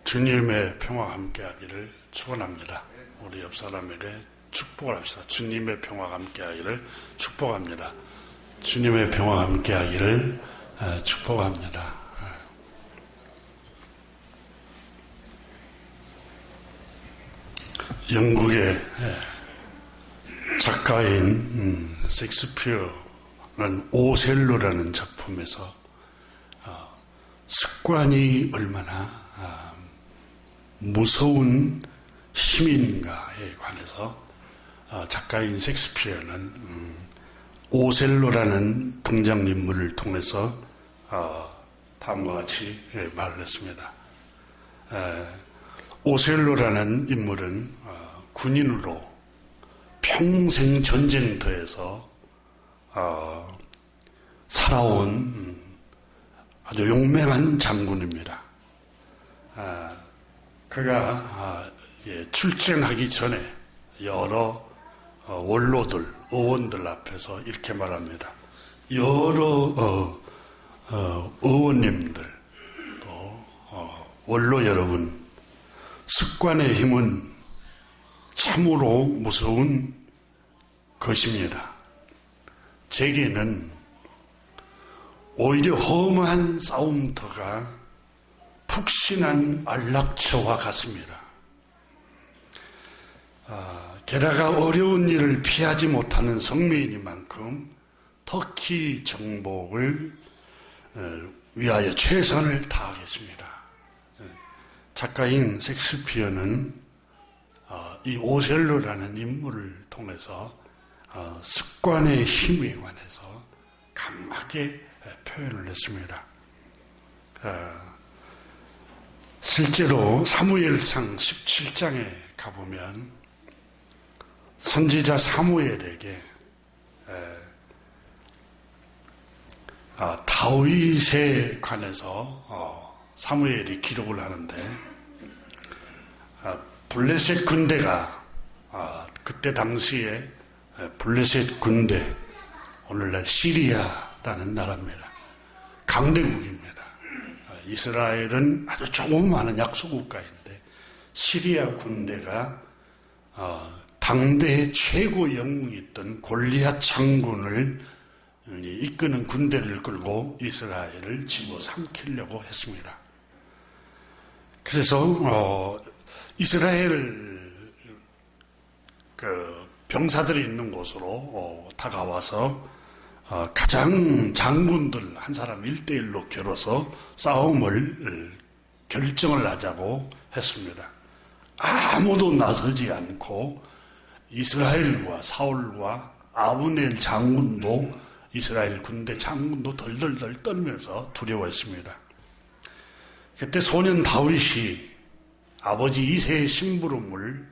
주님의 평화가 함께하기를 축원합니다. 우리 옆 사람에게 축복을 합시다. 주님의 평화가 함께하기를 축복합니다. 주님의 평화가 함께하기를 축복합니다. 영국의 작가인 섹스피어는 오셀로라는 작품에서 습관이 얼마나 무서운 힘인가에 관해서 작가인 섹스피어는 오셀로라는 등장인물을 통해서 다음과 같이 말을 했습니다. 오셀로라는 인물은 군인으로 평생 전쟁터에서 살아온 아주 용맹한 장군입니다. 그가 출전하기 전에 여러 원로들, 의원들 앞에서 이렇게 말합니다. 여러 의원님들, 또 원로 여러분, 습관의 힘은 참으로 무서운 것입니다. 제게는 오히려 험한 싸움터가 푹신한 안락처와 같습니다. 게다가 어려운 일을 피하지 못하는 성매이니만큼 터키 정복을 위하여 최선을 다하겠습니다. 작가인 섹스피어는 이 오셀로라는 인물을 통해서 습관의 힘에 관해서 강하게 표현을 했습니다. 실제로 사무엘상 17장에 가보면 선지자 사무엘에게 다윗에 관해서 사무엘이 기록을 하는데 블레셋 군대가 그때 당시에 블레셋 군대, 오늘날 시리아라는 나라입니다. 강대국입니다. 이스라엘은 아주 조그마한 약소국가인데 시리아 군대가 당대의 최고 영웅이었던 골리앗 장군을 이끄는 군대를 끌고 이스라엘을 집어삼키려고 했습니다. 그래서 이스라엘 병사들이 있는 곳으로 다가와서 가장 장군들 한 사람 1대1로 겨뤄서 싸움을 결정을 하자고 했습니다. 아무도 나서지 않고 이스라엘과 사울과 아브넬 장군도 이스라엘 군대 장군도 덜덜덜 떨면서 두려워했습니다. 그때 소년 다윗이 아버지 이새의 심부름을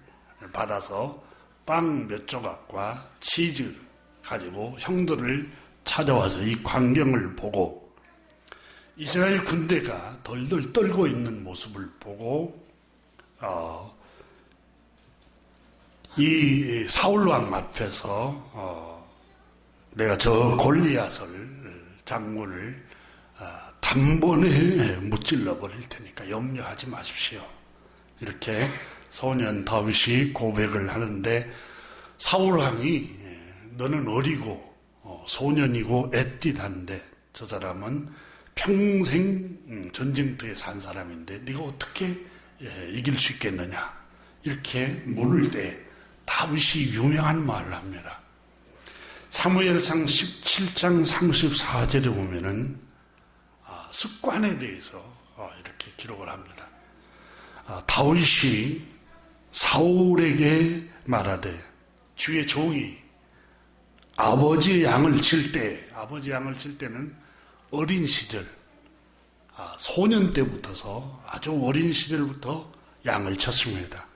받아서 빵 몇 조각과 치즈 가지고 형들을 찾아와서 이 광경을 보고 이스라엘 군대가 덜덜 떨고 있는 모습을 보고 이 사울왕 앞에서 내가 저 골리앗을 장군을 단번에 무찔러 버릴 테니까 염려하지 마십시오. 이렇게 소년 다윗이 고백을 하는데 사울왕이 너는 어리고 소년이고 애띠한데 저 사람은 평생 전쟁터에 산 사람인데 네가 어떻게 이길 수 있겠느냐 이렇게 물을 때 다윗이 유명한 말을 합니다. 사무엘상 17장 34절에 보면은 습관에 대해서 이렇게 기록을 합니다. 다윗이 사울에게 말하되 주의 종이 아버지의 양을 칠 때는 어린 시절, 소년 때부터서 아주 어린 시절부터 양을 쳤습니다.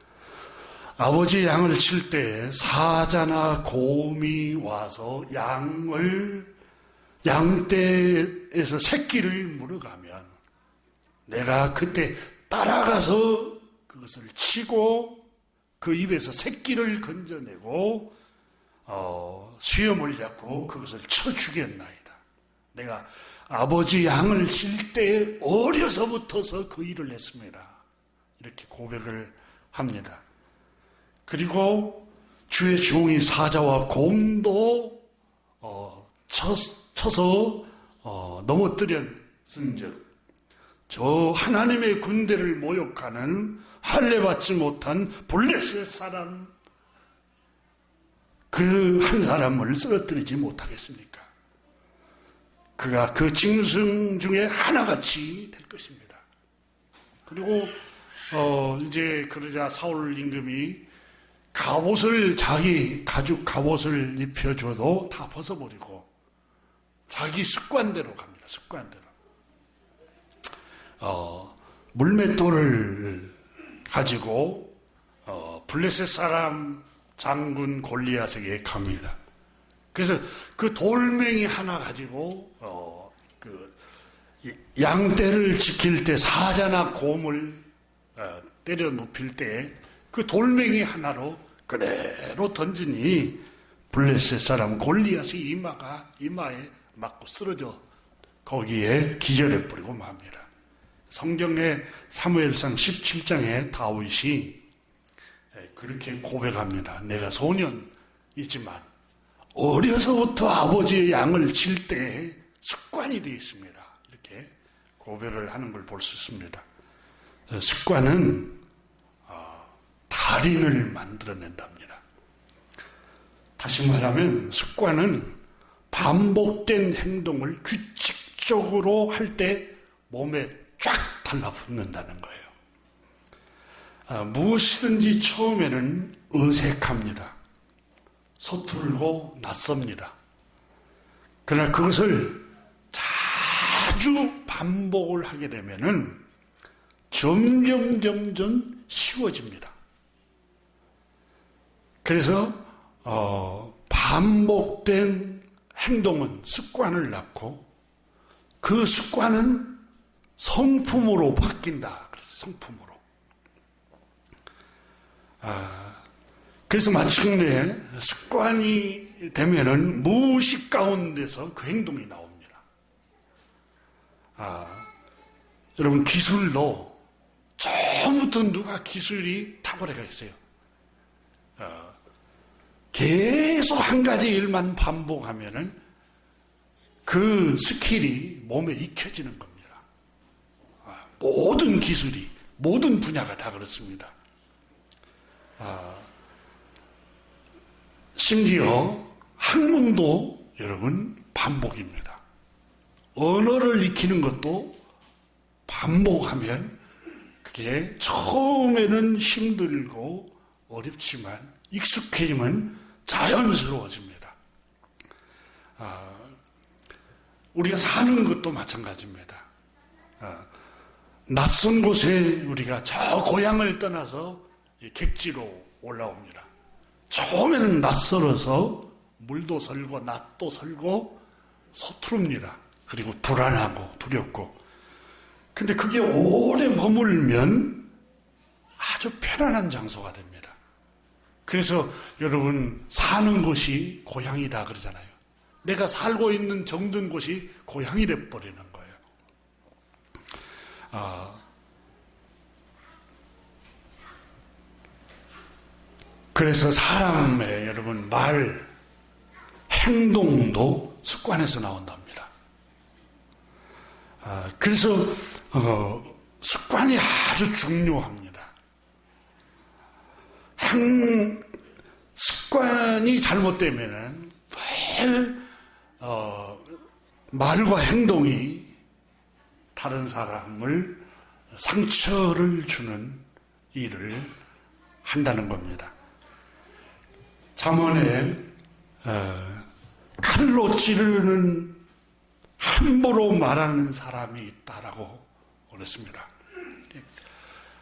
아버지의 양을 칠 때 사자나 곰이 와서 양떼에서 새끼를 물어가면 내가 그때 따라가서 그것을 치고 그 입에서 새끼를 건져내고 수염을 잡고 그것을 쳐 죽였나이다. 내가 아버지 양을 칠 때 어려서부터서 그 일을 했습니다. 이렇게 고백을 합니다. 그리고 주의 종이 사자와 곰도 쳐서 넘어뜨렸은즉 저 하나님의 군대를 모욕하는 할례받지 못한 블레셋 사람 그 한 사람을 쓰러뜨리지 못하겠습니까? 그가 그 짐승 중에 하나같이 될 것입니다. 그리고 이제 그러자 사울 임금이 자기 가죽 갑옷을 입혀줘도 다 벗어버리고 자기 습관대로 갑니다. 습관대로. 물맷돌을 가지고 블레셋 사람 장군 골리앗에게 갑니다. 그래서 그 돌멩이 하나 가지고 그 양떼를 지킬 때 사자나 곰을 때려 눕힐 때 그 돌멩이 하나로 그대로 던지니 블레셋 사람 골리앗의 이마에 맞고 쓰러져 거기에 기절해 버리고 맙니다. 성경의 사무엘상 17장에 다윗이 그렇게 고백합니다. 내가 소년이지만 어려서부터 아버지의 양을 칠 때 습관이 되어 있습니다. 이렇게 고백을 하는 걸 볼 수 있습니다. 습관은 달인을 만들어낸답니다. 다시 말하면 습관은 반복된 행동을 규칙적으로 할 때 몸에 쫙 달라붙는다는 거예요. 무엇이든지 처음에는 어색합니다. 서툴고 낯섭니다. 그러나 그것을 자주 반복을 하게 되면은 점점 쉬워집니다. 그래서 반복된 행동은 습관을 낳고 그 습관은 성품으로 바뀐다. 그래서 성품으로. 그래서 마침내 습관이 되면은 무의식 가운데서 그 행동이 나옵니다. 여러분 기술도 처음부터 누가 기술이 탁월해가 있어요. 계속 한 가지 일만 반복하면은 그 스킬이 몸에 익혀지는 겁니다. 모든 기술이, 모든 분야가 다 그렇습니다. 심지어 학문도 여러분 반복입니다. 언어를 익히는 것도 반복하면 그게 처음에는 힘들고 어렵지만 익숙해지면 자연스러워집니다. 우리가 사는 것도 마찬가지입니다. 낯선 곳에 우리가 저 고향을 떠나서 객지로 올라옵니다. 처음에는 낯설어서 물도 설고 낯도 설고 서투릅니다. 그리고 불안하고 두렵고. 근데 그게 오래 머물면 아주 편안한 장소가 됩니다. 그래서 여러분 사는 곳이 고향이다 그러잖아요. 내가 살고 있는 정든 곳이 고향이 돼버리는 거예요. 그래서 사람의 여러분 말, 행동도 습관에서 나온답니다. 그래서 습관이 아주 중요합니다. 습관이 잘못되면은 말과 행동이 다른 사람을 상처를 주는 일을 한다는 겁니다. 잠언에 칼로 찌르는 함부로 말하는 사람이 있다라고 그랬습니다.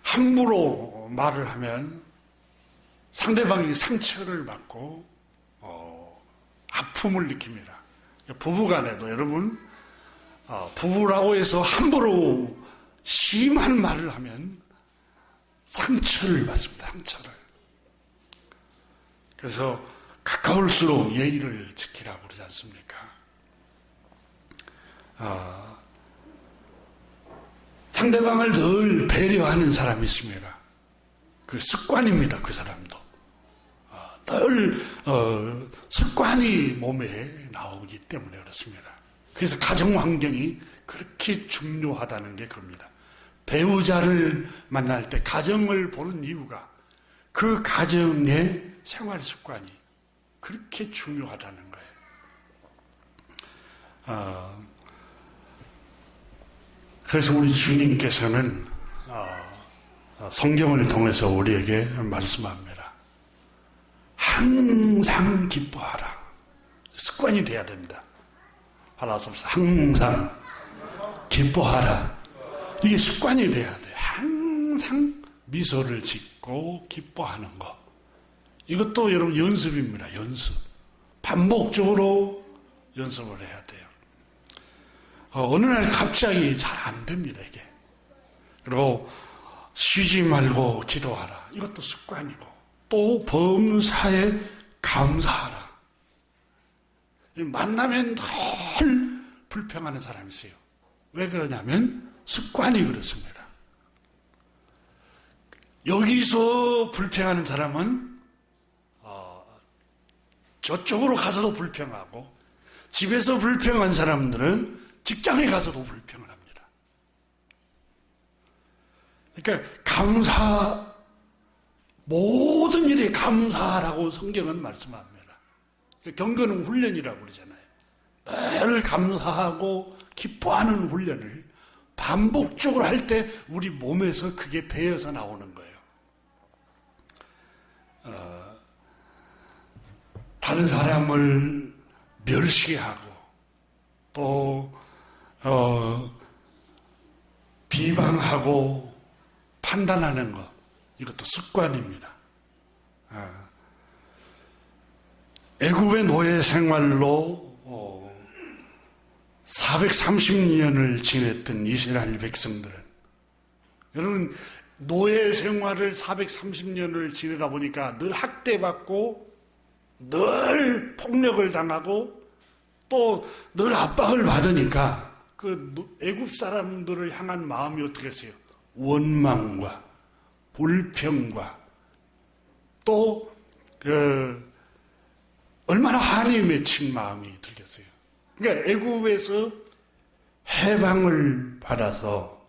함부로 말을 하면 상대방이 상처를 받고 아픔을 느낍니다. 부부간에도 여러분 부부라고 해서 함부로 심한 말을 하면 상처를 받습니다. 상처를. 그래서 가까울수록 예의를 지키라고 그러지 않습니까? 상대방을 늘 배려하는 사람이 있습니다. 그 습관입니다. 그 사람도. 늘 습관이 몸에 나오기 때문에 그렇습니다. 그래서 가정 환경이 그렇게 중요하다는 게 그겁니다. 배우자를 만날 때 가정을 보는 이유가 그 가정의 생활 습관이 그렇게 중요하다는 거예요. 그래서 우리 주님께서는 성경을 통해서 우리에게 말씀합니다. 항상 기뻐하라. 습관이 돼야 됩니다. 하나님께서 항상 기뻐하라. 이게 습관이 돼야 돼요. 항상 미소를 짓고 기뻐하는 것. 이것도 여러분 연습입니다. 연습. 반복적으로 연습을 해야 돼요. 어느 날 갑자기 잘 안 됩니다, 이게. 그리고 쉬지 말고 기도하라. 이것도 습관이고. 또 범사에 감사하라. 만나면 늘 불평하는 사람이 있어요. 왜 그러냐면 습관이 그렇습니다. 여기서 불평하는 사람은 저쪽으로 가서도 불평하고 집에서 불평한 사람들은 직장에 가서도 불평을 합니다. 그러니까 모든 일에 감사하라고 성경은 말씀합니다. 경건은 훈련이라고 그러잖아요. 늘 감사하고 기뻐하는 훈련을 반복적으로 할 때 우리 몸에서 그게 배어서 나오는 거예요. 다른 사람을 멸시하고 또 비방하고 판단하는 것, 이것도 습관입니다. 애굽의 노예 생활로 430년을 지냈던 이스라엘 백성들은, 여러분 노예 생활을 430년을 지내다 보니까 늘 학대받고 늘 폭력을 당하고 또 늘 압박을 받으니까 그 애굽 사람들을 향한 마음이 어떻게 했어요? 원망과 불평과 또 얼마나 한이 맺힌 마음이 들겠어요. 그러니까 애굽에서 해방을 받아서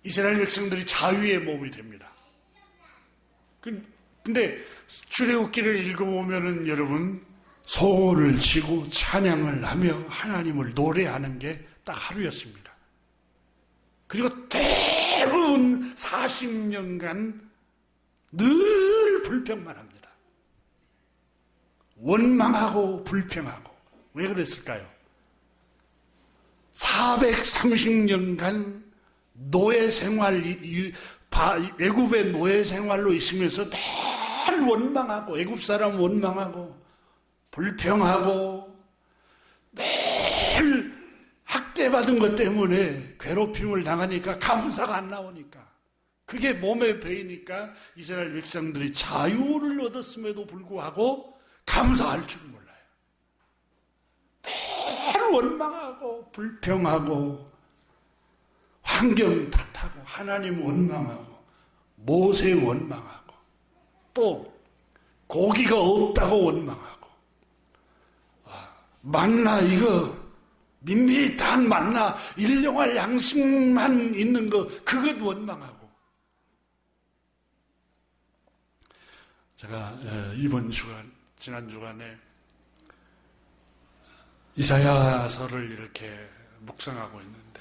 이스라엘 백성들이 자유의 몸이 됩니다. 근데 출애굽기를 읽어보면은 여러분 소를 치고 찬양을 하며 하나님을 노래하는 게 딱 하루였습니다. 그리고 대부분 40년간 늘 불평만 합니다. 원망하고 불평하고. 왜 그랬을까요? 430년간 노예 생활, 애굽의 노예 생활로 있으면서 늘 원망하고, 애굽 사람 원망하고 불평하고 늘 학대받은 것 때문에 괴롭힘을 당하니까 감사가 안 나오니까, 그게 몸에 배이니까 이스라엘 백성들이 자유를 얻었음에도 불구하고 감사할 줄 몰라요. 늘 원망하고 불평하고 환경 탓하고 하나님 원망하고 모세 원망하고 또 고기가 없다고 원망하고 만나 이거 밋밋한 만나 일용할 양식만 있는 거 그것 원망하고. 제가 이번 주간 지난 주간에 이사야서를 이렇게 묵상하고 있는데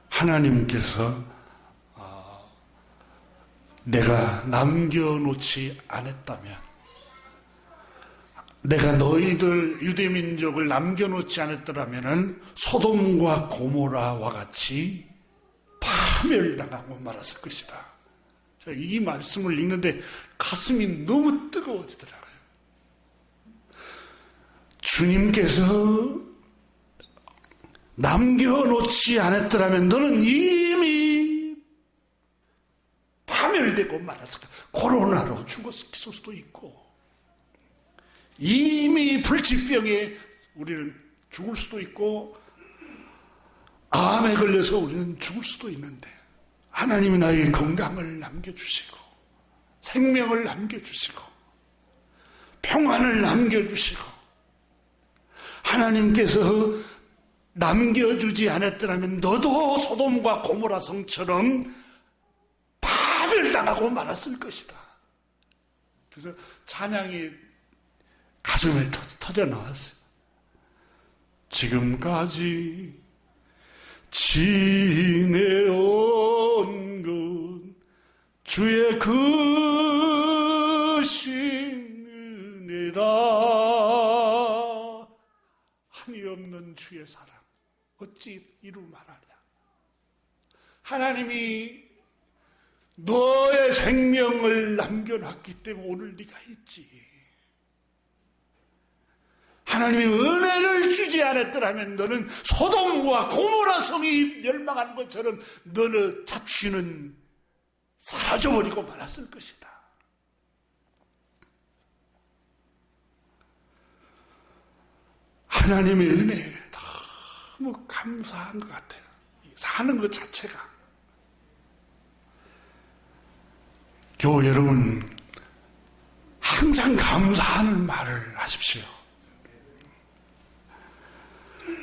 하나님께서 내가 남겨놓지 않았다면, 내가 너희들 유대민족을 남겨놓지 않았더라면 소돔과 고모라와 같이 파멸당하고 말았을 것이다. 이 말씀을 읽는데 가슴이 너무 뜨거워지더라고요. 주님께서 남겨놓지 않았더라면 너는 이미 파멸되고 말았을 거야. 코로나로 죽었을 수도 있고 이미 불치병에 우리는 죽을 수도 있고 암에 걸려서 우리는 죽을 수도 있는데 하나님이 나에게 건강을 남겨주시고 생명을 남겨주시고 평안을 남겨주시고 하나님께서 남겨주지 않았더라면 너도 소돔과 고모라 성처럼 파멸당하고 말았을 것이다. 그래서 찬양이 가슴에 터져 나왔어요. 지금까지 지내온 건 주의 크신 은혜라. 한이 없는 주의 사랑 어찌 이루 말하랴. 하나님이 너의 생명을 남겨놨기 때문에 오늘 네가 있지. 하나님이 은혜를 주지 않았더라면 너는 소돔과 고모라 성이 멸망한 것처럼 너는 자취는 사라져버리고 말았을 것이다. 하나님의 은혜에 너무 감사한 것 같아요. 사는 것 자체가. 교회 여러분, 항상 감사하는 말을 하십시오.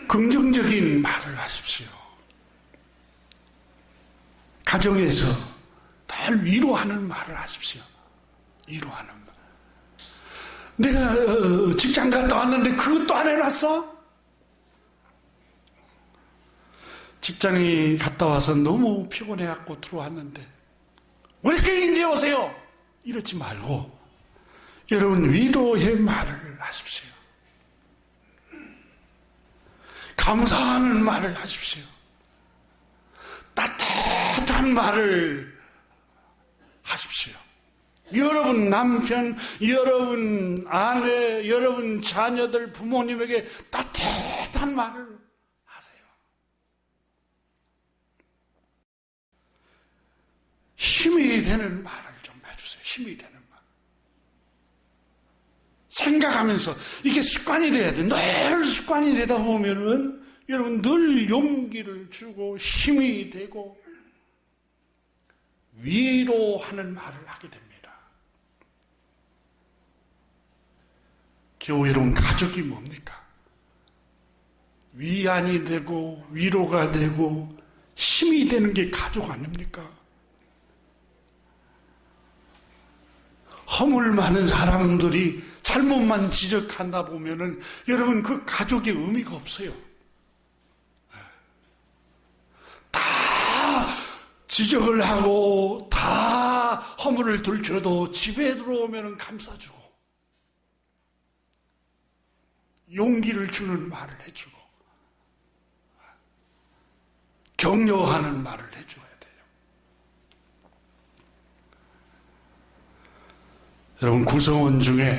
긍정적인 말을 하십시오. 가정에서 늘 위로하는 말을 하십시오. 위로하는 말. 내가 직장 갔다 왔는데 그것도 안 해놨어? 직장에 갔다 와서 너무 피곤해갖고 들어왔는데 왜 이렇게 이제 오세요? 이러지 말고 여러분 위로의 말을 하십시오. 감사하는 말을 하십시오. 따뜻한 말을 하십시오. 여러분 남편, 여러분 아내, 여러분 자녀들, 부모님에게 따뜻한 말을 하세요. 힘이 되는 말을 좀 해주세요. 힘이 되는 말. 생각하면서 이게 습관이 돼야 돼. 늘 습관이 되다 보면은 여러분 늘 용기를 주고 힘이 되고 위로하는 말을 하게 됩니다. 교회 여러분 가족이 뭡니까? 위안이 되고 위로가 되고 힘이 되는 게 가족 아닙니까? 허물 많은 사람들이 잘못만 지적한다 보면은 여러분 그 가족의 의미가 없어요. 다 지적을 하고 다 허물을 들춰도 집에 들어오면은 감싸주고 용기를 주는 말을 해주고 격려하는 말을 해줘야 돼요. 여러분 구성원 중에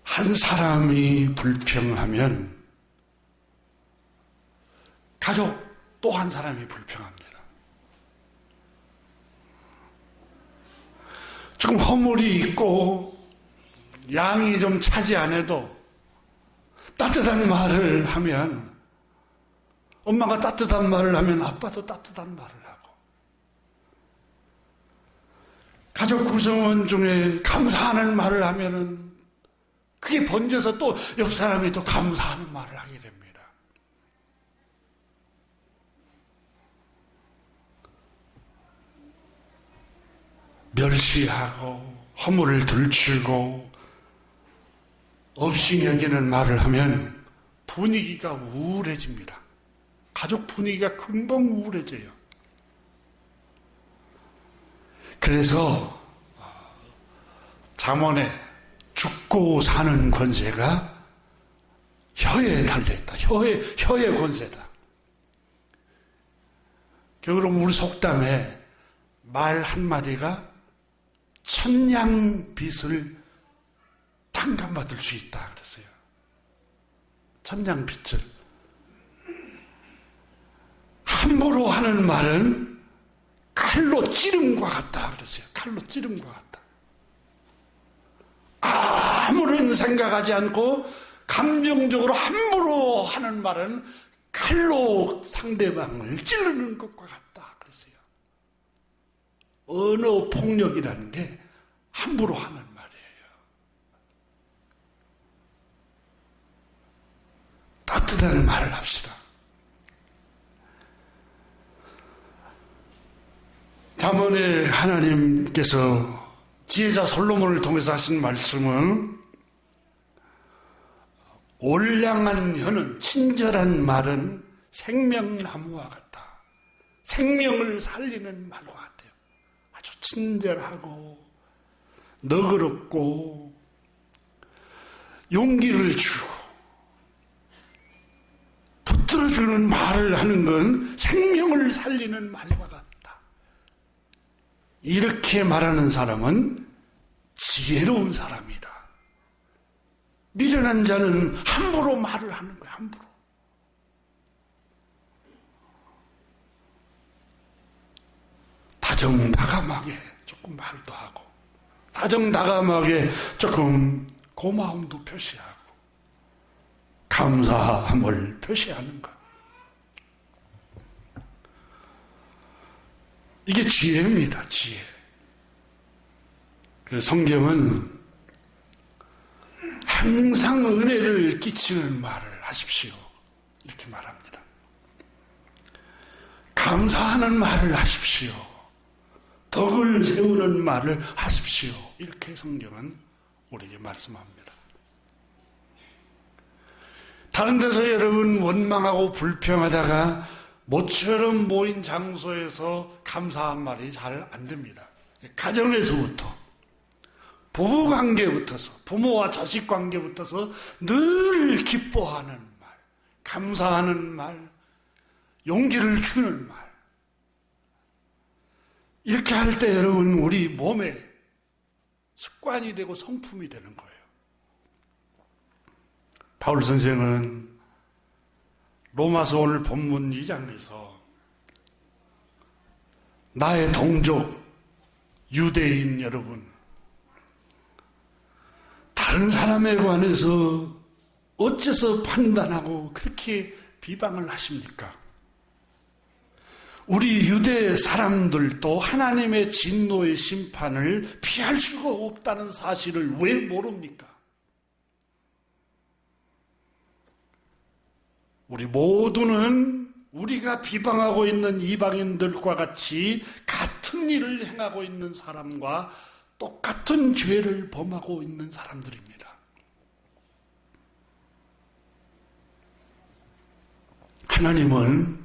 한 사람이 불평하면 가족 또 한 사람이 불평합니다. 조금 허물이 있고 양이 좀 차지 않아도 따뜻한 말을 하면 엄마가 따뜻한 말을 하면 아빠도 따뜻한 말을 하고 가족 구성원 중에 감사하는 말을 하면은 그게 번져서 또 옆 사람이 또 감사하는 말을 하게 됩니다. 멸시하고 허물을 들추고 없이 여기는 말을 하면 분위기가 우울해집니다. 가족 분위기가 금방 우울해져요. 그래서 잠언에 죽고 사는 권세가 혀에 달려있다. 혀의 권세다. 그럼 우리 속담에 말 한마디가 천냥빚을 탕감받을 수 있다 그랬어요. 천냥빚을. 함부로 하는 말은 칼로 찌름과 같다 그랬어요. 칼로 찌름과 같다. 아무런 생각하지 않고 감정적으로 함부로 하는 말은 칼로 상대방을 찌르는 것과 같다 그랬어요. 언어 폭력이라는 게 함부로 하는 말이에요. 따뜻한 말을 합시다. 잠언에 하나님께서 지혜자 솔로몬을 통해서 하신 말씀은 올량한 혀는, 친절한 말은 생명나무와 같다. 생명을 살리는 말과 같아요. 아주 친절하고 너그럽고 용기를 주고 붙들어주는 말을 하는 건 생명을 살리는 말과 같다. 이렇게 말하는 사람은 지혜로운 사람이다. 미련한 자는 함부로 말을 하는 거야, 함부로. 다정다감하게 조금 말도 하고, 다정다감하게 조금 고마움도 표시하고, 감사함을 표시하는 것. 이게 지혜입니다, 지혜. 그래서 성경은 항상 은혜를 끼치는 말을 하십시오. 이렇게 말합니다. 감사하는 말을 하십시오. 덕을 세우는 말을 하십시오. 이렇게 성경은 우리에게 말씀합니다. 다른 데서 여러분 원망하고 불평하다가 모처럼 모인 장소에서 감사한 말이 잘 안 됩니다. 가정에서부터, 부부관계부터서, 부모와 자식 관계부터서 늘 기뻐하는 말, 감사하는 말, 용기를 주는 말. 이렇게 할 때 여러분 우리 몸에 습관이 되고 성품이 되는 거예요. 바울 선생은 로마서 오늘 본문 2장에서 나의 동족 유대인 여러분, 다른 사람에 관해서 어째서 판단하고 그렇게 비방을 하십니까? 우리 유대 사람들도 하나님의 진노의 심판을 피할 수가 없다는 사실을 왜 모릅니까? 우리 모두는 우리가 비방하고 있는 이방인들과 같이 같은 일을 행하고 있는 사람과 똑같은 죄를 범하고 있는 사람들입니다. 하나님은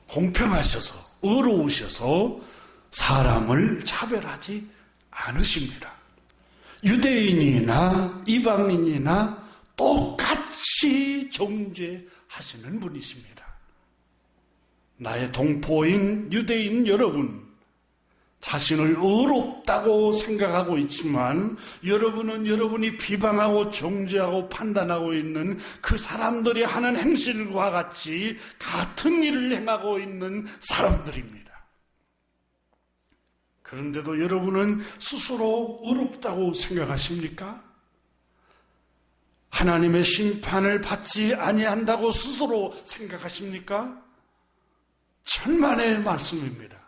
공평하셔서, 의로우셔서 사람을 차별하지 않으십니다. 유대인이나 이방인이나 똑같이 정죄하시는 분이십니다. 나의 동포인 유대인 여러분, 자신을 의롭다고 생각하고 있지만 여러분은 여러분이 비방하고 정죄하고 판단하고 있는 그 사람들이 하는 행실과 같이 같은 일을 행하고 있는 사람들입니다. 그런데도 여러분은 스스로 의롭다고 생각하십니까? 하나님의 심판을 받지 아니한다고 스스로 생각하십니까? 천만의 말씀입니다.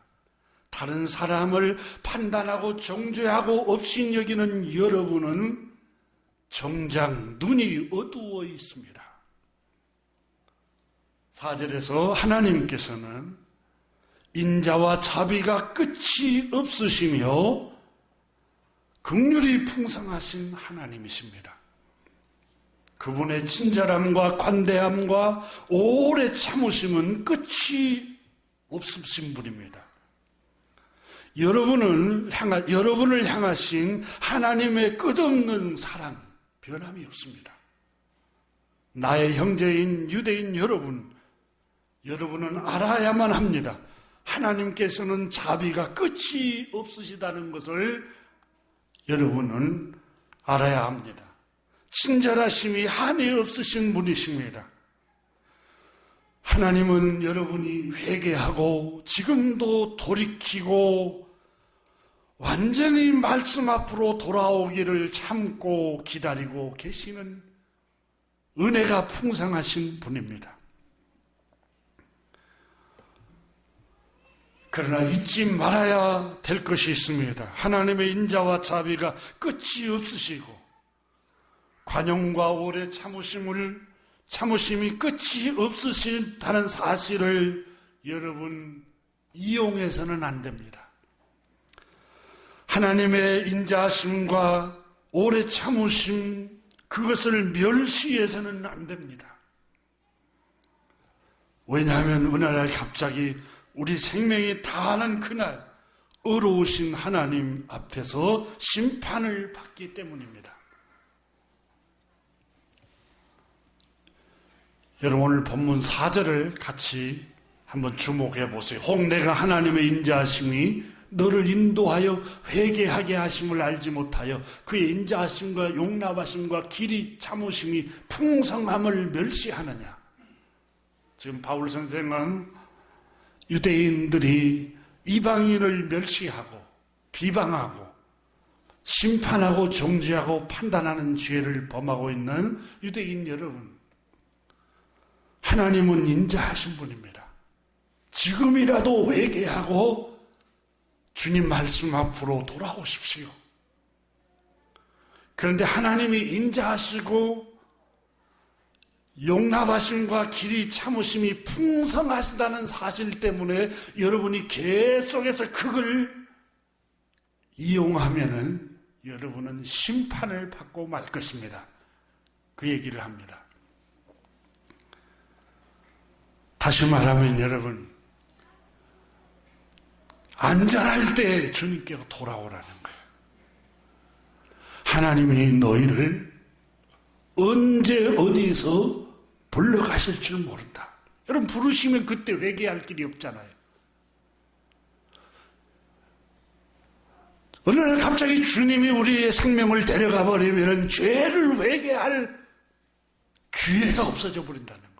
다른 사람을 판단하고 정죄하고 업신여기는 여러분은 정작 눈이 어두워 있습니다. 4절에서 하나님께서는 인자와 자비가 끝이 없으시며 긍휼이 풍성하신 하나님이십니다. 그분의 친절함과 관대함과 오래 참으심은 끝이 없으신 분입니다. 여러분을 향하신 하나님의 끝없는 사랑, 변함이 없습니다. 나의 형제인 유대인 여러분은 알아야만 합니다. 하나님께서는 자비가 끝이 없으시다는 것을 여러분은 알아야 합니다. 친절하심이 한이 없으신 분이십니다. 하나님은 여러분이 회개하고 지금도 돌이키고 완전히 말씀 앞으로 돌아오기를 참고 기다리고 계시는 은혜가 풍성하신 분입니다. 그러나 잊지 말아야 될 것이 있습니다. 하나님의 인자와 자비가 끝이 없으시고 관용과 오래 참으심이 끝이 없으시다는 사실을 여러분 이용해서는 안 됩니다. 하나님의 인자하심과 오래 참으심, 그것을 멸시해서는 안 됩니다. 왜냐하면 어느 날 갑자기 우리 생명이 다하는 그날 어려우신 하나님 앞에서 심판을 받기 때문입니다. 여러분 오늘 본문 4절을 같이 한번 주목해 보세요. 혹 내가 하나님의 인자하심이 너를 인도하여 회개하게 하심을 알지 못하여 그의 인자하심과 용납하심과 길이 참으심이 풍성함을 멸시하느냐. 지금 바울 선생은 유대인들이 이방인을 멸시하고 비방하고 심판하고 정죄하고 판단하는 죄를 범하고 있는 유대인 여러분, 하나님은 인자하신 분입니다. 지금이라도 회개하고 주님 말씀 앞으로 돌아오십시오. 그런데 하나님이 인자하시고 용납하심과 길이 참으심이 풍성하시다는 사실 때문에 여러분이 계속해서 그걸 이용하면은 여러분은 심판을 받고 말 것입니다. 그 얘기를 합니다. 다시 말하면 여러분, 안전할 때 주님께로 돌아오라는 거예요. 하나님이 너희를 언제 어디서 불러가실 줄 모른다. 여러분 부르시면 그때 회개할 길이 없잖아요. 어느 날 갑자기 주님이 우리의 생명을 데려가 버리면 죄를 회개할 기회가 없어져 버린다는 거예요.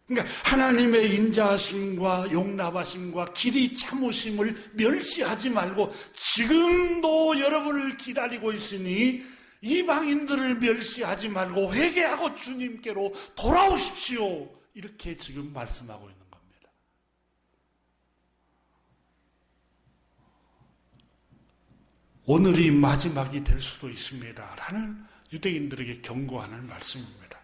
그러니까 하나님의 인자하심과 용납하심과 길이 참으심을 멸시하지 말고 지금도 여러분을 기다리고 있으니 이방인들을 멸시하지 말고 회개하고 주님께로 돌아오십시오. 이렇게 지금 말씀하고 있는 겁니다. 오늘이 마지막이 될 수도 있습니다. 라는 유대인들에게 경고하는 말씀입니다.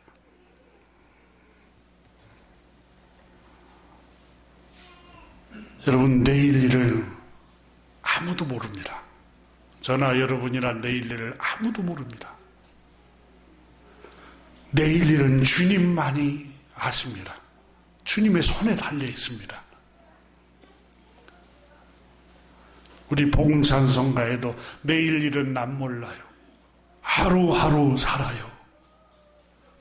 여러분 내일 일을 아무도 모릅니다. 저나 여러분이나 내일 일을 아무도 모릅니다. 내일 일은 주님만이 아십니다. 주님의 손에 달려 있습니다. 우리 복음찬송가에도 내일 일은 난 몰라요. 하루하루 살아요.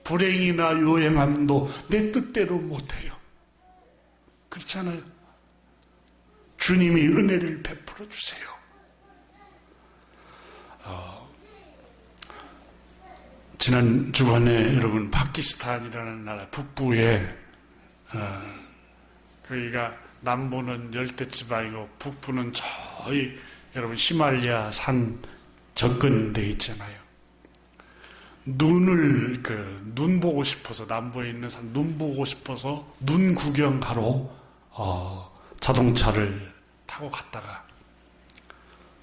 불행이나 요행함도 내 뜻대로 못해요. 그렇잖아요. 주님이 은혜를 베풀어 주세요. 지난 주간에 여러분 파키스탄이라는 나라 북부에 거기가 남부는 열대지방이고 북부는 저희 여러분 히말라야 산 접근돼 있잖아요. 눈 보고 싶어서 남부에 있는 산 눈 보고 싶어서 눈 구경하러 자동차를 타고 갔다가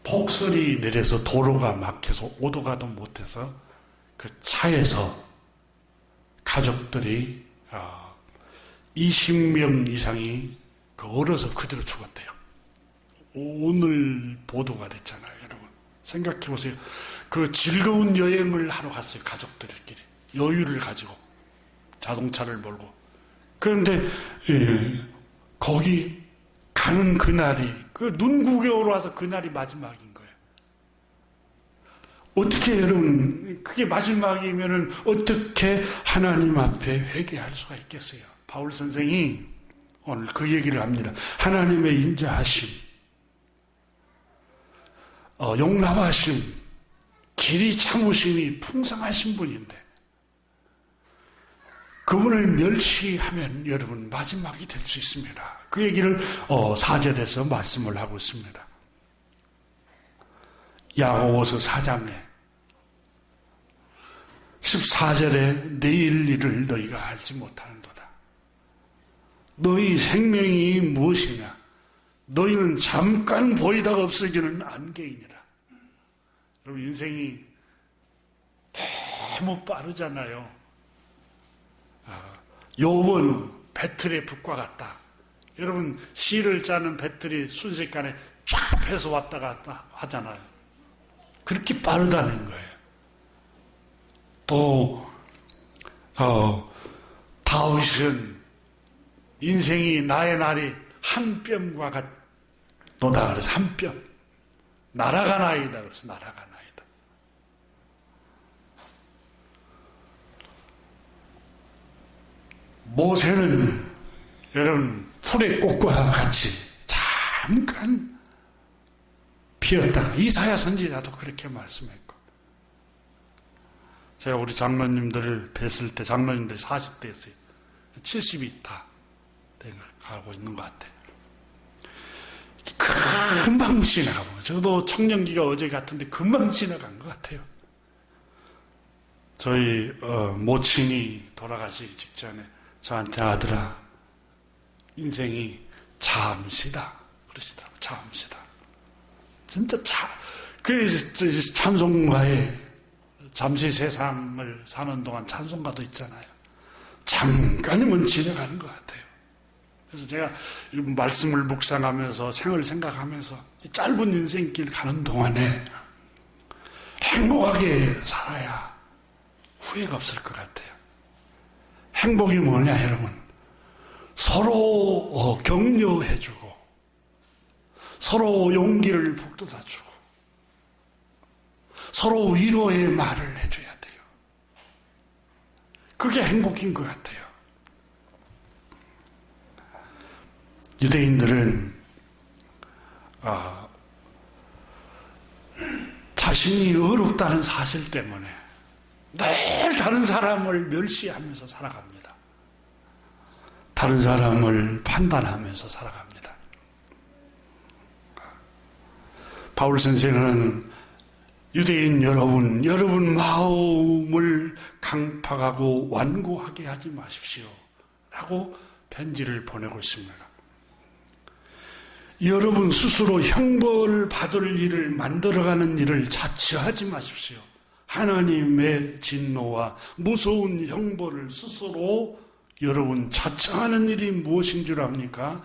폭설이 내려서 도로가 막혀서 오도 가도 못해서 그 차에서 가족들이 20명 이상이 얼어서 그대로 죽었대요. 오늘 보도가 됐잖아요. 여러분 생각해 보세요. 그 즐거운 여행을 하러 갔어요. 가족들끼리 여유를 가지고 자동차를 몰고. 그런데 거기 가는 그날이 그 눈 구경으로 와서 그날이 마지막인 거예요. 어떻게 여러분 그게 마지막이면은 어떻게 하나님 앞에 회개할 수가 있겠어요? 바울 선생이 오늘 그 얘기를 합니다. 하나님의 인자하심, 용납하심, 길이 참으심이 풍성하신 분인데 그분을 멸시하면 여러분 마지막이 될 수 있습니다. 그 얘기를 4절에서 말씀을 하고 있습니다. 야고보서 4장에 14절에 내일 일을 너희가 알지 못하는도다. 너희 생명이 무엇이냐? 너희는 잠깐 보이다가 없어지는 안개이니라. 여러분, 인생이 너무 빠르잖아요. 욥은 배틀의 북과 같다. 여러분, 시를 짜는 배틀이 순식간에 쫙 해서 왔다 갔다 하잖아요. 그렇게 빠르다는 거예요. 또 다윗은 인생이 나의 날이 한 뼘과 같도다. 그래서 한 뼘. 날아가나이다. 그래서 날아가나이다. 모세는 여러분 풀의 꽃과 같이 잠깐 피었다가, 이사야 선지자도 그렇게 말씀했고, 제가 우리 장로님들을 뵀을 때 장로님들이 40대였어요. 70이 다 가고 있는 것 같아요. 금방 지나가고, 저도 청년기가 어제 같은데 금방 지나간 것 같아요. 저희 모친이 돌아가시기 직전에 저한테 아들아, 인생이 잠시다 그러시더라고요. 잠시다. 진짜 그래서 찬송가에 잠시 세상을 사는 동안 찬송가도 있잖아요. 잠깐이면 지나가는 것 같아요. 그래서 제가 이 말씀을 묵상하면서 생을 생각하면서 이 짧은 인생길 가는 동안에 행복하게 살아야 후회가 없을 것 같아요. 행복이 뭐냐 여러분? 서로 격려해주고 서로 용기를 북돋아주고 서로 위로의 말을 해줘야 돼요. 그게 행복인 것 같아요. 유대인들은 자신이 어렵다는 사실 때문에 늘 다른 사람을 멸시하면서 살아갑니다. 다른 사람을 판단하면서 살아갑니다. 바울 선생은 유대인 여러분 마음을 강팍하고 완고하게 하지 마십시오 라고 편지를 보내고 있습니다. 여러분 스스로 형벌을 받을 일을 만들어가는 일을 자처하지 마십시오. 하나님의 진노와 무서운 형벌을 스스로 여러분 자처하는 일이 무엇인 줄 압니까?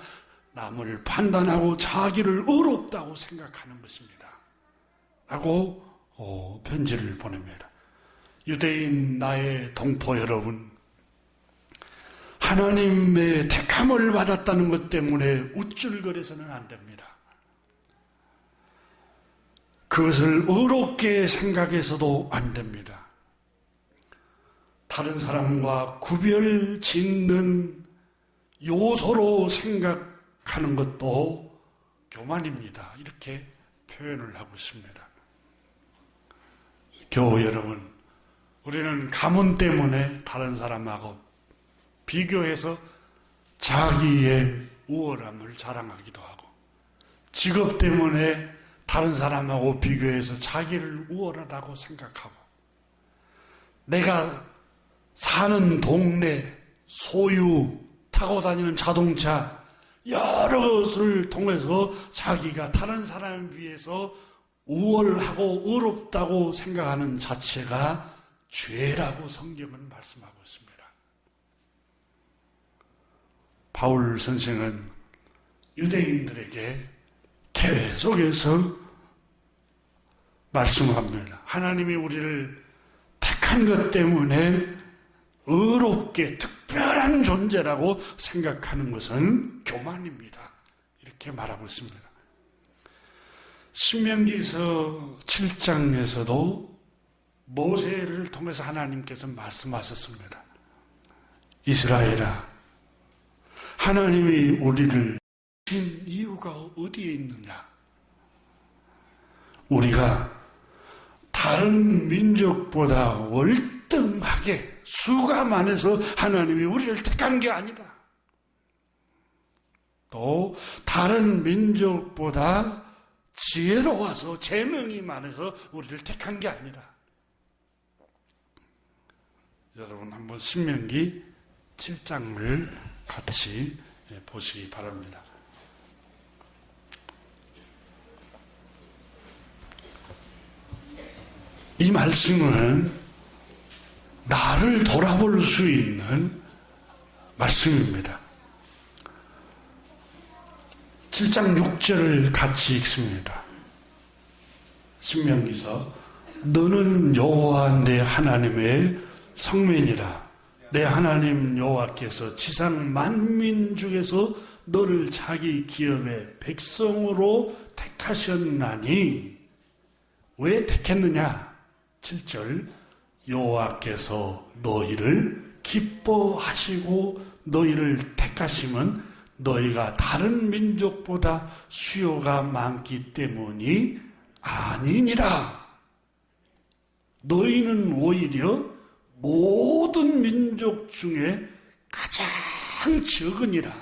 남을 판단하고 자기를 어렵다고 생각하는 것입니다. 라고 편지를 보냅니다. 유대인 나의 동포 여러분, 하나님의 택함을 받았다는 것 때문에 우쭐거려서는 안 됩니다. 그것을 어렵게 생각해서도 안 됩니다. 다른 사람과 구별 짓는 요소로 생각하는 것도 교만입니다. 이렇게 표현을 하고 있습니다. 교우 여러분, 우리는 가문 때문에 다른 사람하고 비교해서 자기의 우월함을 자랑하기도 하고, 직업 때문에 다른 사람하고 비교해서 자기를 우월하다고 생각하고, 내가 사는 동네, 소유, 타고 다니는 자동차, 여러 것을 통해서 자기가 다른 사람에 비해서 우월하고 어렵다고 생각하는 자체가 죄라고 성경은 말씀하고 있습니다. 바울 선생은 유대인들에게 계속해서 말씀합니다. 하나님이 우리를 택한 것 때문에 어렵게 특별한 존재라고 생각하는 것은 교만입니다. 이렇게 말하고 있습니다. 신명기서 7장에서도 모세를 통해서 하나님께서 말씀하셨습니다. 이스라엘아, 하나님이 우리를 신 이유가 어디에 있느냐? 우리가 다른 민족보다 월등하게 수가 많아서 하나님이 우리를 택한 게 아니다. 또 다른 민족보다 지혜로워서 재능이 많아서 우리를 택한 게 아니다. 여러분 한번 신명기 7장을 같이 보시기 바랍니다. 이 말씀은 나를 돌아볼 수 있는 말씀입니다. 7장 6절을 같이 읽습니다. 신명기서 너는 여호와 내 하나님의 성민이라. 내 하나님 여호와께서 지상 만민 중에서 너를 자기 기업의 백성으로 택하셨나니. 왜 택했느냐? 7절 여호와께서 너희를 기뻐하시고 너희를 택하심은 너희가 다른 민족보다 수요가 많기 때문이 아니니라. 너희는 오히려 모든 민족 중에 가장 적으니라.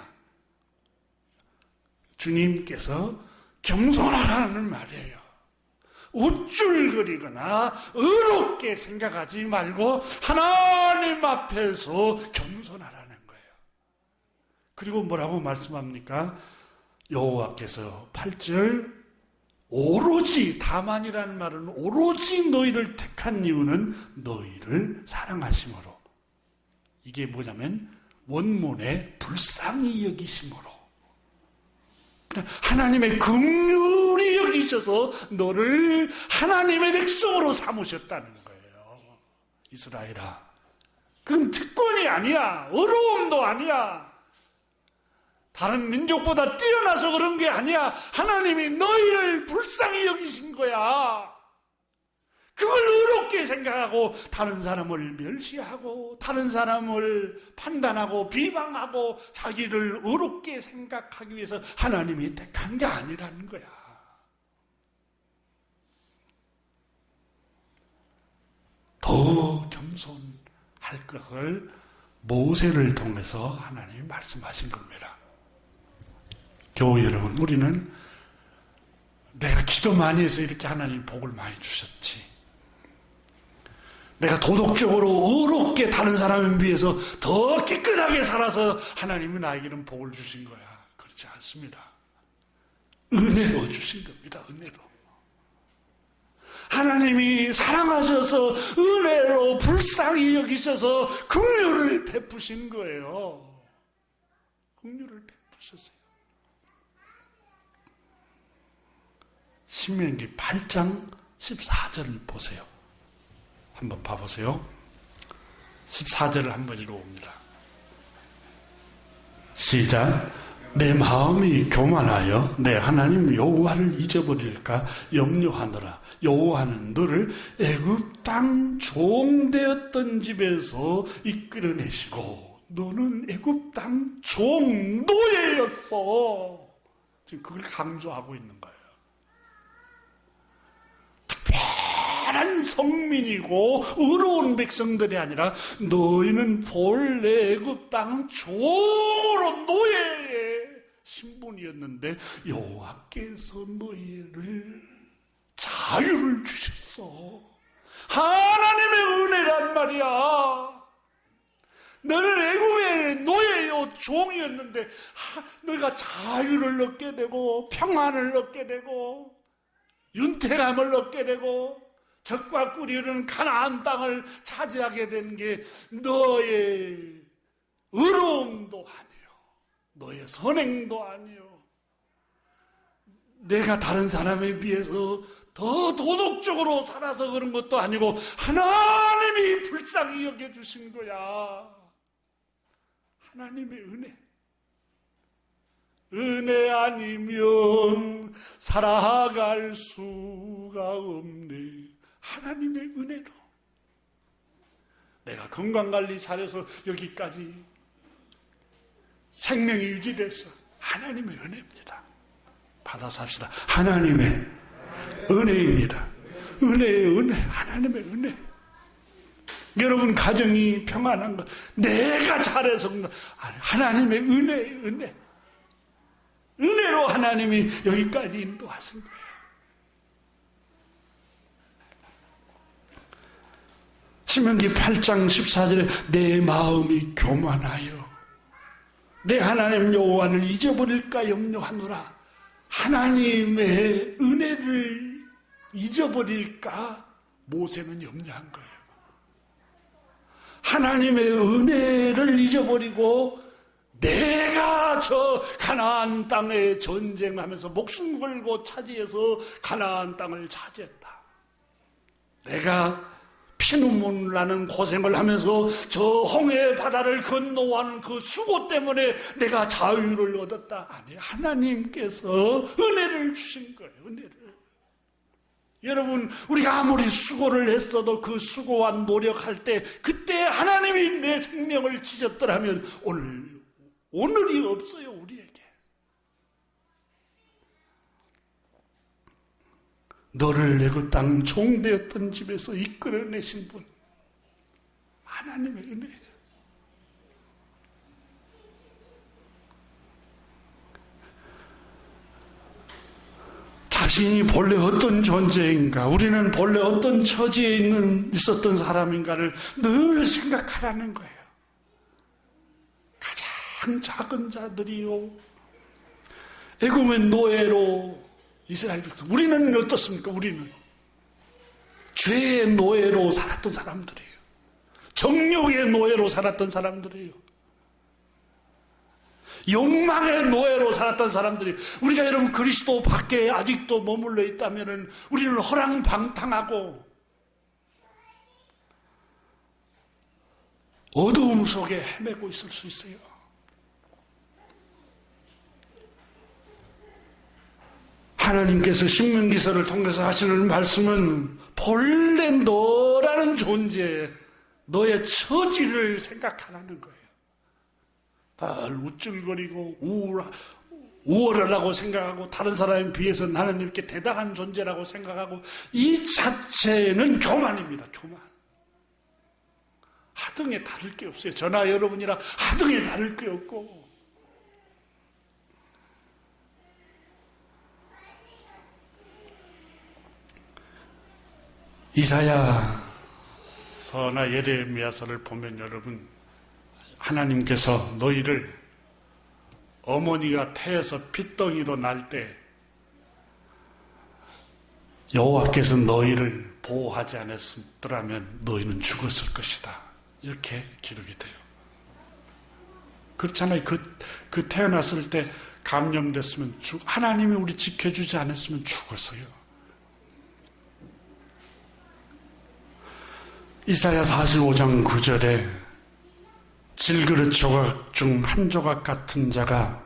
주님께서 겸손하라는 말이에요. 우쭐거리거나 어렵게 생각하지 말고 하나님 앞에서 겸손하라는 거예요. 그리고 뭐라고 말씀합니까? 여호와께서 8절 오로지, 다만이라는 말은 오로지 너희를 택한 이유는 너희를 사랑하심으로. 이게 뭐냐면 원문에 불쌍히 여기심으로. 하나님의 긍휼히 여기셔서 너를 하나님의 백성으로 삼으셨다는 거예요. 이스라엘아, 그건 특권이 아니야. 어려움도 아니야. 다른 민족보다 뛰어나서 그런 게 아니야. 하나님이 너희를 불쌍히 여기신 거야. 그걸 어렵게 생각하고 다른 사람을 멸시하고 다른 사람을 판단하고 비방하고 자기를 어렵게 생각하기 위해서 하나님이 택한 게 아니라는 거야. 더 겸손할 것을 모세를 통해서 하나님이 말씀하신 겁니다. 교우 여러분, 우리는 내가 기도 많이 해서 이렇게 하나님 복을 많이 주셨지, 내가 도덕적으로 어렵게 다른 사람에 비해서 더 깨끗하게 살아서 하나님이 나에게는 복을 주신 거야. 그렇지 않습니다. 은혜로 주신 겁니다. 은혜로. 하나님이 사랑하셔서 은혜로 불쌍히 여기셔서 긍휼을 베푸신 거예요. 긍휼을 베푸셨어요. 신명기 8장 14절을 보세요. 한번 봐보세요. 14절을 한번 읽어봅니다. 시작. 내 마음이 교만하여 내 하나님 여호와를 잊어버릴까 염려하노라. 여호와는 너를 애굽 땅 종되었던 집에서 이끌어내시고 너는 애굽 땅 종노예였어. 지금 그걸 강조하고 있는 거예요. 특별한 성민이고 의로운 백성들이 아니라 너희는 본래 애굽 땅 종으로 노예의 신분이었는데 여호와께서 너희를 자유를 주셨어. 하나님의 은혜란 말이야. 너는 애굽의 노예요 종이었는데 너희가 자유를 얻게 되고 평안을 얻게 되고 윤택함을 얻게 되고 적과 꿀이 흐르는 가나안 땅을 차지하게 된 게 너의 의로움도 아니요, 너의 선행도 아니요, 내가 다른 사람에 비해서 더 도덕적으로 살아서 그런 것도 아니고 하나님이 불쌍히 여겨주신 거야. 하나님의 은혜. 은혜 아니면 살아갈 수가 없네. 하나님의 은혜로 내가 건강관리 잘해서 여기까지 생명이 유지됐어. 하나님의 은혜입니다. 받아 삽시다. 하나님의 은혜입니다. 은혜의 은혜. 하나님의 은혜. 여러분 가정이 평안한 것 내가 잘해서 하나님의 은혜. 은혜로 하나님이 여기까지 인도하신 거예요. 신명기 8장 14절에 내 마음이 교만하여 내 하나님 여호와를 잊어버릴까 염려하노라. 하나님의 은혜를 잊어버릴까 모세는 염려한 거예요. 하나님의 은혜를 잊어버리고 내가 저 가나안 땅에 전쟁하면서 목숨 걸고 차지해서 가나안 땅을 차지했다. 내가 피눈물 나는 고생을 하면서 저 홍해 바다를 건너와는 그 수고 때문에 내가 자유를 얻었다. 아니, 하나님께서 은혜를 주신 거예요. 은혜를. 여러분, 우리가 아무리 수고를 했어도 그 수고와 노력할 때 그때 하나님이 내 생명을 지셨더라면 오늘이 없어요, 우리에게. 너를 내 그 땅 종되었던 집에서 이끌어내신 분, 하나님의 은혜예요. 자신이 본래 어떤 존재인가, 우리는 본래 어떤 처지에 있었던 사람인가를 늘 생각하라는 거예요. 가장 작은 자들이요, 애굽의 노예로 이스라엘 백성, 우리는 어떻습니까? 우리는 죄의 노예로 살았던 사람들이에요. 정욕의 노예로 살았던 사람들이에요. 욕망의 노예로 살았던 사람들이, 우리가 여러분 그리스도 밖에 아직도 머물러 있다면 우리는 허랑방탕하고 어두움 속에 헤매고 있을 수 있어요. 하나님께서 신명기서를 통해서 하시는 말씀은 본래 너라는 존재, 너의 처지를 생각하라는 거예요. 다 우쭐거리고 우월하다고 생각하고 다른 사람에 비해서 나는 이렇게 대단한 존재라고 생각하고, 이 자체는 교만입니다. 교만. 하등에 다를 게 없어요. 저나 여러분이랑 하등에 다를 게 없고. 이사야서나 예레미야서를 보면 여러분, 하나님께서 너희를 어머니가 태에서 핏덩이로 날 때 여호와께서 너희를 보호하지 않았더라면 너희는 죽었을 것이다, 이렇게 기록이 돼요. 그렇잖아요. 그 태어났을 때 감염됐으면 하나님이 우리 지켜주지 않았으면 죽었어요. 이사야 45장 9절에 질그릇 조각 중 한 조각 같은 자가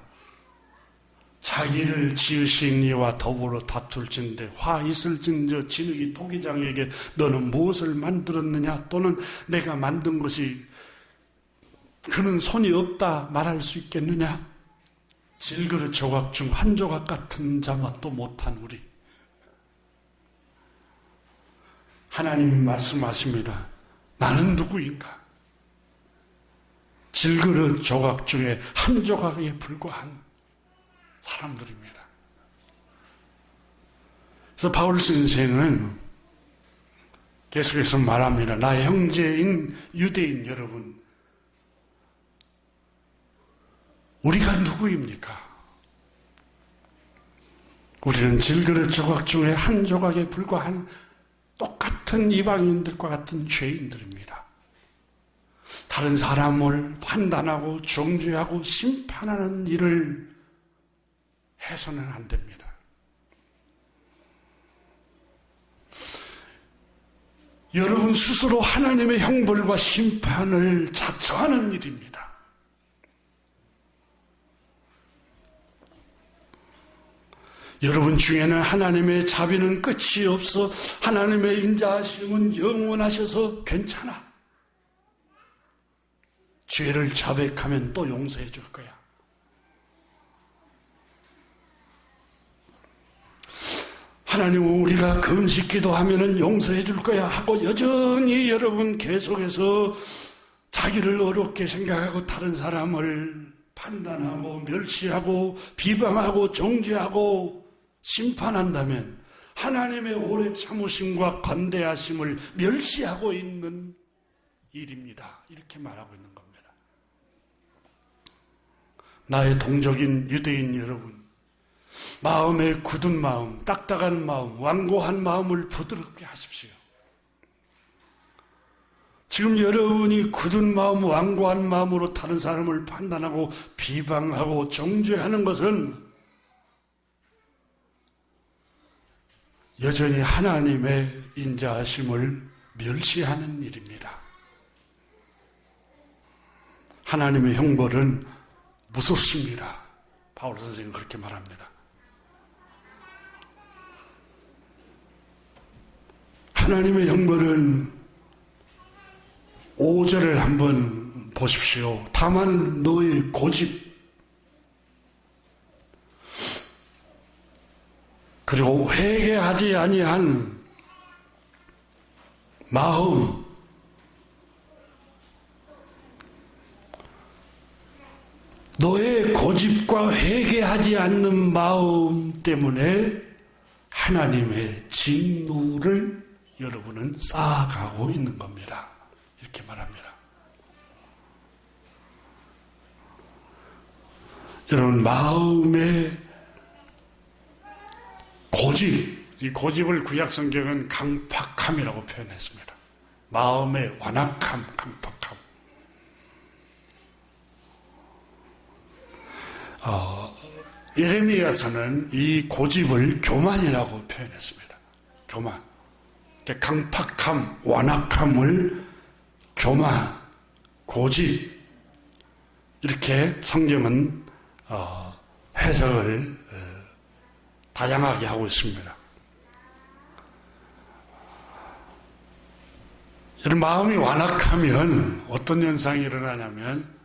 자기를 지으신 이와 더불어 다툴진대 화 있을진저 진흙이 토기장에게 너는 무엇을 만들었느냐, 또는 내가 만든 것이 그는 손이 없다 말할 수 있겠느냐. 질그릇 조각 중 한 조각 같은 자와 또 못한 우리. 하나님이 말씀하십니다. 나는 누구인가? 질그릇 조각 중에 한 조각에 불과한 사람들입니다. 그래서 바울 선생은 계속해서 말합니다. 나의 형제인 유대인 여러분, 우리가 누구입니까? 우리는 질그릇 조각 중에 한 조각에 불과한 똑같은 이방인들과 같은 죄인들입니다. 다른 사람을 판단하고 정죄하고 심판하는 일을 해서는 안 됩니다. 여러분 스스로 하나님의 형벌과 심판을 자처하는 일입니다. 여러분 중에는 하나님의 자비는 끝이 없어 하나님의 인자하심은 영원하셔서 괜찮아. 죄를 자백하면 또 용서해 줄 거야. 하나님은 우리가 금식 기도하면 용서해 줄 거야 하고 여전히 여러분 계속해서 자기를 어렵게 생각하고 다른 사람을 판단하고 멸시하고 비방하고 정죄하고 심판한다면 하나님의 오래 참으심과 관대하심을 멸시하고 있는 일입니다. 이렇게 말하고 있는 겁니다. 나의 동족인 유대인 여러분, 마음에 굳은 마음, 딱딱한 마음, 완고한 마음을 부드럽게 하십시오. 지금 여러분이 굳은 마음, 완고한 마음으로 다른 사람을 판단하고 비방하고 정죄하는 것은 여전히 하나님의 인자하심을 멸시하는 일입니다. 하나님의 형벌은 무섭습니다. 바울 선생은 그렇게 말합니다. 하나님의 형벌은 5절을 한번 보십시오. 다만 너의 고집 그리고 회개하지 아니한 마음 너의 고집과 회개하지 않는 마음 때문에 하나님의 진노를 여러분은 쌓아가고 있는 겁니다. 이렇게 말합니다. 여러분 마음의 고집, 이 고집을 구약성경은 강팍함이라고 표현했습니다. 마음의 완악함, 강팍함. 예레미야서는 이 고집을 교만이라고 표현했습니다. 교만. 강팍함, 완악함을 교만, 고집 이렇게 성경은 해석을 다양하게 하고 있습니다. 이런 마음이 완악하면 어떤 현상이 일어나냐면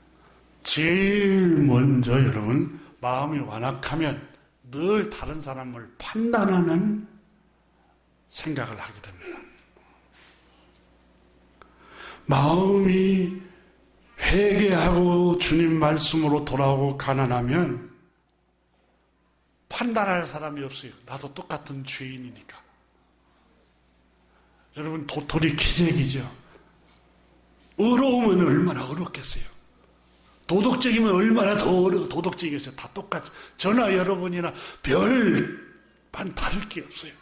제일 먼저 여러분 마음이 완악하면 늘 다른 사람을 판단하는 생각을 하게 됩니다. 마음이 회개하고 주님 말씀으로 돌아오고 가난하면 판단할 사람이 없어요. 나도 똑같은 죄인이니까. 여러분 도토리 기적이죠. 의로우면 얼마나 어렵겠어요. 도덕적이면 얼마나 더 도덕적이겠어요. 다 똑같죠. 저나 여러분이나 별반 다를 게 없어요.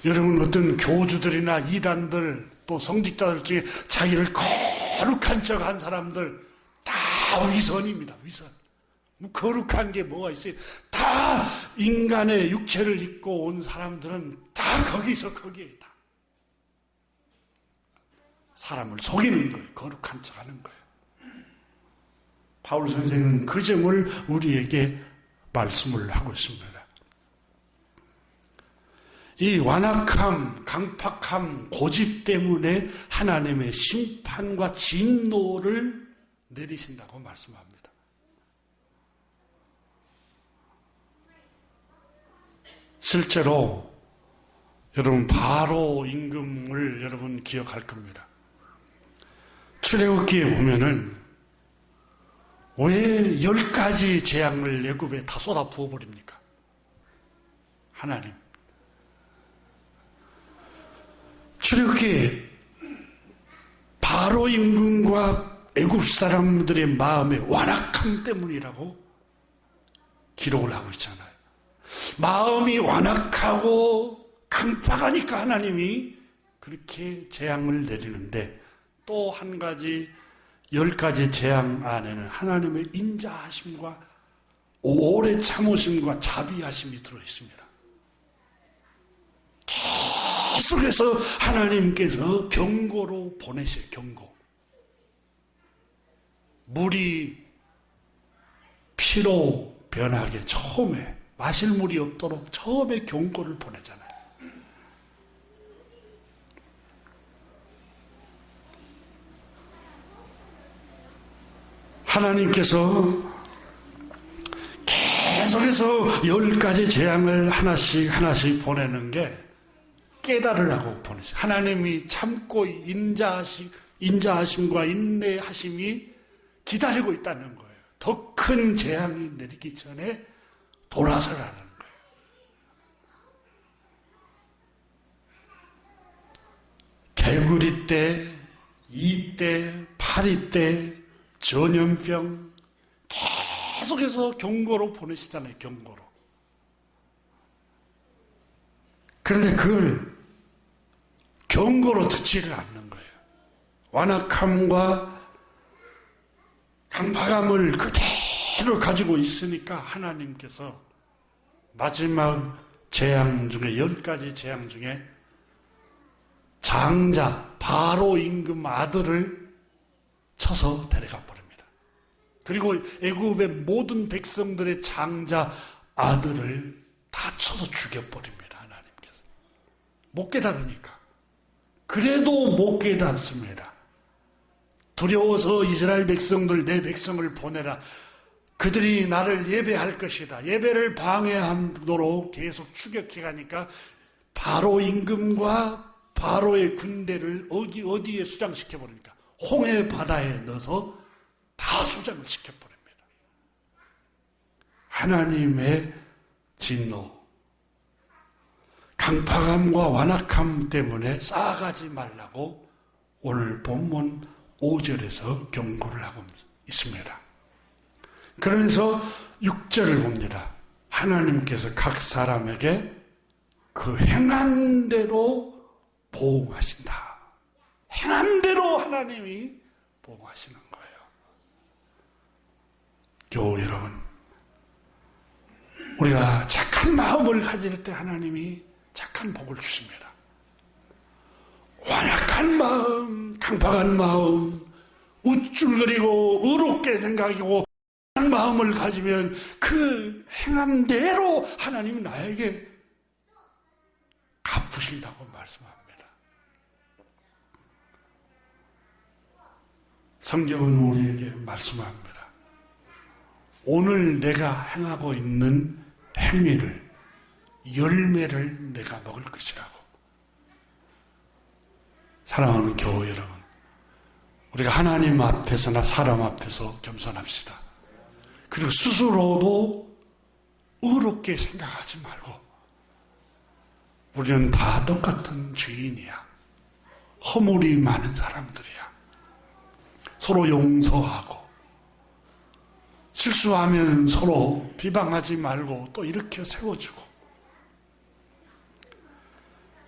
여러분 어떤 교주들이나 이단들 또 성직자들 중에 자기를 거룩한 척한 사람들 다 위선입니다. 위선. 뭐 거룩한 게 뭐가 있어요? 다 인간의 육체를 입고 온 사람들은 다 거기에 다 사람을 속이는 거예요. 거룩한 척하는 거예요. 바울 선생은 그 점을 우리에게 말씀을 하고 있습니다. 이 완악함, 강팍함, 고집 때문에 하나님의 심판과 진노를 내리신다고 말씀합니다. 실제로 여러분 바로 임금을 여러분 기억할 겁니다. 출애굽기에 보면은 왜 10가지 재앙을 애굽에 다 쏟아 부어버립니까? 하나님. 출애굽기에 바로 임금과 애굽 사람들의 마음의 완악함 때문이라고 기록을 하고 있잖아요. 마음이 완악하고 강팍하니까 하나님이 그렇게 재앙을 내리는데 또 한 가지 10가지 재앙 안에는 하나님의 인자하심과 오래 참으심과 자비하심이 들어있습니다. 계속해서 하나님께서 경고로 보내셔요. 경고. 물이 피로 변하게 처음에 마실 물이 없도록 처음에 경고를 보내잖아요. 하나님께서 계속해서 10가지 재앙을 하나씩 보내는 게 깨달으라고 보내죠. 하나님이 참고 인자하심과 인내하심이 기다리고 있다는 거예요. 더 큰 재앙이 내리기 전에 돌아서라는 거예요. 개구리 때, 이 때, 파리 때, 전염병 계속해서 경고로 보내시잖아요. 경고로. 그런데 그걸 경고로 듣지를 않는 거예요. 완악함과 강팍함을 그대로 가지고 있으니까 하나님께서 마지막 재앙 중에 10가지 재앙 중에 장자 바로 임금 아들을 쳐서 데려가 버립니다. 그리고 애굽의 모든 백성들의 장자 아들을 다 쳐서 죽여버립니다. 하나님께서 못 깨달으니까. 그래도 못 깨닫습니다. 두려워서 이스라엘 백성들 내 백성을 보내라. 그들이 나를 예배할 것이다. 예배를 방해하도록 계속 추격해 가니까 바로 임금과 바로의 군대를 어디에 수장시켜 버립니까? 홍해 바다에 넣어서 다 수장을 시켜버립니다. 하나님의 진노, 강팍함과 완악함 때문에 쌓아가지 말라고 오늘 본문 5절에서 경고를 하고 있습니다. 그러면서 6절을 봅니다. 하나님께서 각 사람에게 그 행한 대로 보응하신다. 행한 대로 하나님이 보응하시는 거예요. 교우 여러분, 우리가 착한 마음을 가질 때 하나님이 착한 복을 주십니다. 완악한 마음, 강팍한 마음, 우쭐거리고 의롭게 생각하고 그런 마음을 가지면 그 행한 대로 하나님이 나에게 갚으신다고 말씀합니다. 성경은 우리에게 말씀합니다. 오늘 내가 행하고 있는 행위를, 열매를 내가 먹을 것이라고. 사랑하는 교우 여러분, 우리가 하나님 앞에서나 사람 앞에서 겸손합시다. 그리고 스스로도 의롭게 생각하지 말고 우리는 다 똑같은 죄인이야. 허물이 많은 사람들이야. 서로 용서하고 실수하면 서로 비방하지 말고 또 일으켜 세워주고,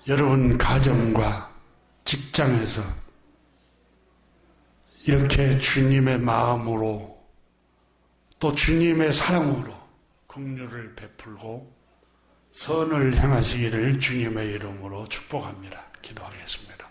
여러분 가정과 직장에서 이렇게 주님의 마음으로 또 주님의 사랑으로 긍휼을 베풀고 선을 행하시기를 주님의 이름으로 축복합니다. 기도하겠습니다.